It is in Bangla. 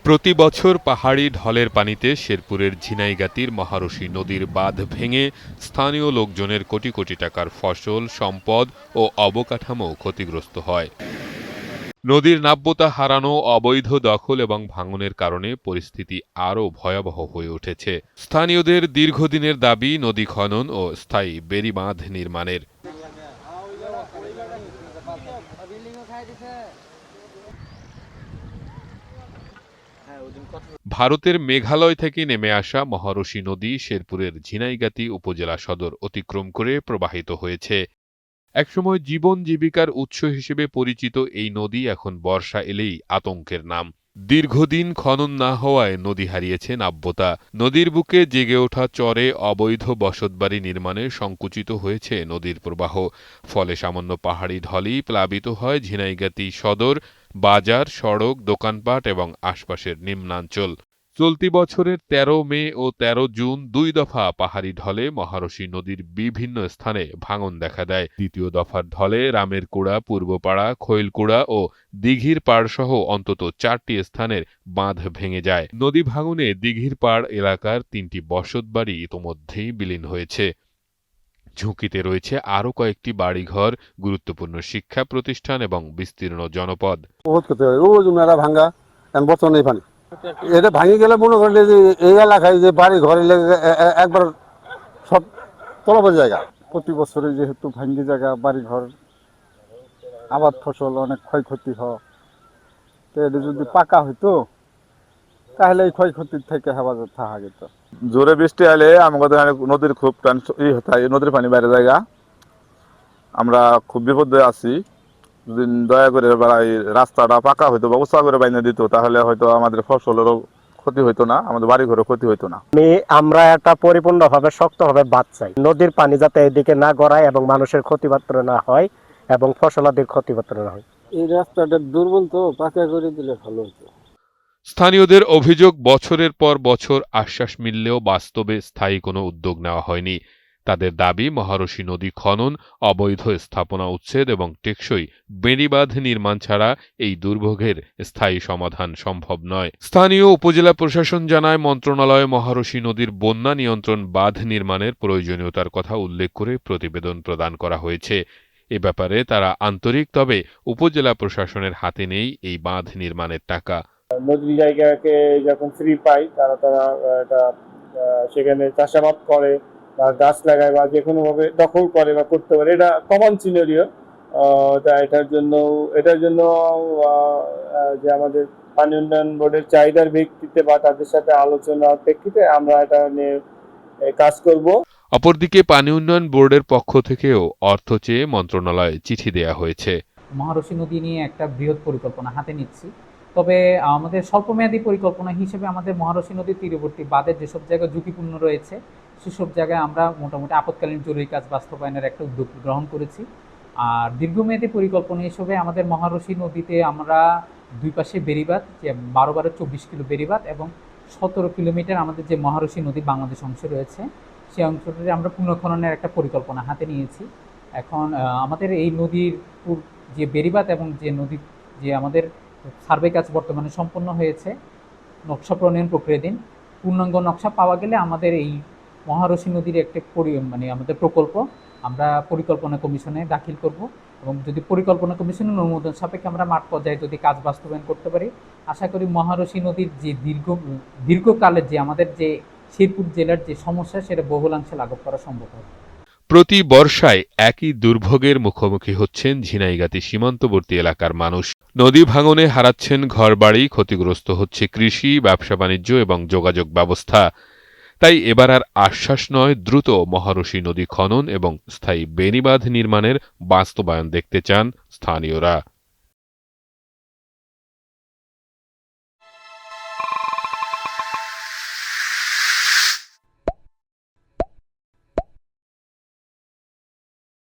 প্রতি বছর পাহাড়ি ঢলের পানিতে শেরপুরের ঝিনাইগাতির মহারশী নদীর বাঁধ ভেঙে স্থানীয় লোকজনের কোটি কোটি টাকার ফসল, সম্পদ ও অবকাঠামো ক্ষতিগ্রস্ত হয়। নদীর নাব্যতা হারানো, অবৈধ দখল এবং ভাঙনের কারণে পরিস্থিতি আরও ভয়াবহ হয়ে উঠেছে। স্থানীয়দের দীর্ঘদিনের দাবি নদী খনন ও স্থায়ী বেড়িবাঁধ নির্মাণের। ভারতের মেঘালয় থেকে নেমে আসা মহারশী নদী শেরপুরের ঝিনাইগাতি উপজেলা সদর অতিক্রম করে প্রবাহিত হয়েছে। একসময় জীবন জীবিকার উৎস হিসেবে পরিচিত এই নদী এখন বর্ষা এলেই আতঙ্কের নাম। দীর্ঘদিন খনন না হওয়ায় নদী হারিয়েছে নাব্যতা। নদীর বুকে জেগে ওঠা চরে অবৈধ বসতবাড়ি নির্মাণে সংকুচিত হয়েছে নদীর প্রবাহ। ফলে সামান্য পাহাড়ি ঢলেই প্লাবিত হয় ঝিনাইগাতি সদর, বাজার, সড়ক, দোকানপাট এবং আশপাশের নিম্নাঞ্চল। চলতি বছরের ১৩ মে ও ১৩ জুন ২ দফা পাহাড়ি ঢলে মহারশী নদীর বিভিন্ন স্থানে ভাঙন দেখা দেয়। দ্বিতীয় দফার ঢলে রামেরকুড়া, পূর্বপাড়া, খৈলকুড়া ও দিঘির পাড়সহ অন্তত ৪টি স্থানের বাঁধ ভেঙে যায়। নদী ভাঙনে দিঘির পাড় এলাকার ৩টি বসতবাড়ি ইতোমধ্যেই বিলীন হয়েছে। ঝুঁকিতে রয়েছে আরও কয়েকটি বাড়িঘর, গুরুত্বপূর্ণ শিক্ষা প্রতিষ্ঠান এবং বিস্তীর্ণ জনপদ। ভাঙ্গা বর্তমানে পানি এটা ভাঙি গেলে মনে করলে যে এই এলাকায় যে বাড়ি ঘর একবার সব তলবের জায়গা। প্রতি বছরে যেহেতু ভাঙ্গি জায়গা, বাড়ি ঘর, আবাদ ফসল অনেক ক্ষয়ক্ষতি হয়। তো এটা যদি পাকা হইতো তাহলে এই ক্ষয়ক্ষতির থেকে হেফাজত থাকা যেত। জোরে বৃষ্টি হলে আমাদের নদীর খুব নদীর পানি বাইরে জায়গা, আমরা খুব বিপদে আছি। যদি দয়া করে রাস্তাটা পাকা হইতো, ব্যবস্থা করে বাইনে দিত, তাহলে হয়তো আমাদের ফসলেরও ক্ষতি হইতো না, আমাদের বাড়ি ঘরেও ক্ষতি হইতো না। আমরা একটা পরিপূর্ণভাবে শক্তভাবে বাঁধ চাই, নদীর পানি যাতে এদিকে না গড়ায় এবং মানুষের ক্ষতিপাত্র না হয় এবং ফসলাদির ক্ষতিপাত্র না হয়। এই রাস্তাটা দুর্বল, তো পাকা করে দিলে ভালো হতো। স্থানীয়দের অভিযোগ, বছরের পর বছর আশ্বাস মিললেও বাস্তবে স্থায়ী কোনো উদ্যোগ নেওয়া হয়নি। তাদের দাবি মহারশী নদী খনন, অবৈধ স্থাপনা উচ্ছেদ এবং টেকসই বেড়িবাঁধ নির্মাণ ছাড়া এই দুর্ভোগের স্থায়ী সমাধান সম্ভব নয়। স্থানীয় উপজেলা প্রশাসন জানায়, মন্ত্রণালয় মহারশী নদীর বন্যা নিয়ন্ত্রণ বাঁধ নির্মাণের প্রয়োজনীয়তার কথা উল্লেখ করে প্রতিবেদন প্রদান করা হয়েছে। এ ব্যাপারে তারা আন্তরিক, তবে উপজেলা প্রশাসনের হাতে নেই এই বাঁধ নির্মাণের টাকা। নদী জায়গাকে যখন ফ্রি পাই তারা এটা সেখানে চাষাবাদ করে বা গাছ লাগায় বা যে কোনো ভাবে দখল করে বা করতে পারে, এটা কমন সিনারিও। তা এটার জন্য যে আমাদের পানি উন্নয়ন বোর্ডের চাহিদার ভিত্তিতে বা তাদের সাথে আলোচনার প্রেক্ষিতে আমরা এটা নিয়ে কাজ করব। অপরদিকে পানি উন্নয়ন বোর্ডের পক্ষ থেকেও অর্থ চেয়ে মন্ত্রণালয়ে চিঠি দেয়া হয়েছে। মহারশী নদী নিয়ে একটা বৃহৎ পরিকল্পনা হাতে নিচ্ছি, তবে আমাদের স্বল্পমেয়াদী পরিকল্পনা হিসেবে আমাদের মহারশী নদীর তীরবর্তী বাঁধের যেসব জায়গা ঝুঁকিপূর্ণ রয়েছে সেসব জায়গায় আমরা মোটামুটি আপৎকালীন জরুরি কাজ বাস্তবায়নের একটা উদ্যোগ গ্রহণ করেছি। আর দীর্ঘমেয়াদী পরিকল্পনা হিসেবে আমাদের মহারশী নদীতে আমরা দুই পাশে বেড়িবাঁধ, যে 12-24 কিলো বেড়িবাঁধ এবং 17 কিলোমিটার আমাদের যে মহারশী নদী বাংলাদেশ অংশে রয়েছে সেই অংশটিতে আমরা পুনঃখননের একটা পরিকল্পনা হাতে নিয়েছি। এখন আমাদের এই নদীর যে বেড়িবাঁধ এবং যে নদীর যে আমাদের সার্ভে কাজ বর্তমানে সম্পন্ন হয়েছে, নকশা প্রণয়ন প্রক্রিয়াধীন। পূর্ণাঙ্গ নকশা পাওয়া গেলে আমাদের এই মহারশী নদীর একটি আমাদের প্রকল্প আমরা পরিকল্পনা কমিশনে দাখিল করব এবং যদি পরিকল্পনা কমিশনের অনুমোদন সাপেক্ষে আমরা মাঠ পর্যায়ে যদি কাজ বাস্তবায়ন করতে পারি, আশা করি মহারশী নদীর যে দীর্ঘকালের যে আমাদের যে শেরপুর জেলার যে সমস্যা সেটা বহুলাংশে লাঘব করা সম্ভব হবে। প্রতি বর্ষায় একই দুর্ভোগের মুখোমুখি হচ্ছেন ঝিনাইগাতি সীমান্তবর্তী এলাকার মানুষ। নদী ভাঙনে হারাচ্ছেন ঘরবাড়ি, ক্ষতিগ্রস্ত হচ্ছে কৃষি, ব্যবসা বাণিজ্য এবং যোগাযোগ ব্যবস্থা। তাই এবার আর আশ্বাস নয়, দ্রুত মহারশী নদী খনন এবং স্থায়ী বেড়িবাঁধ নির্মাণের বাস্তবায়ন দেখতে চান স্থানীয়রা।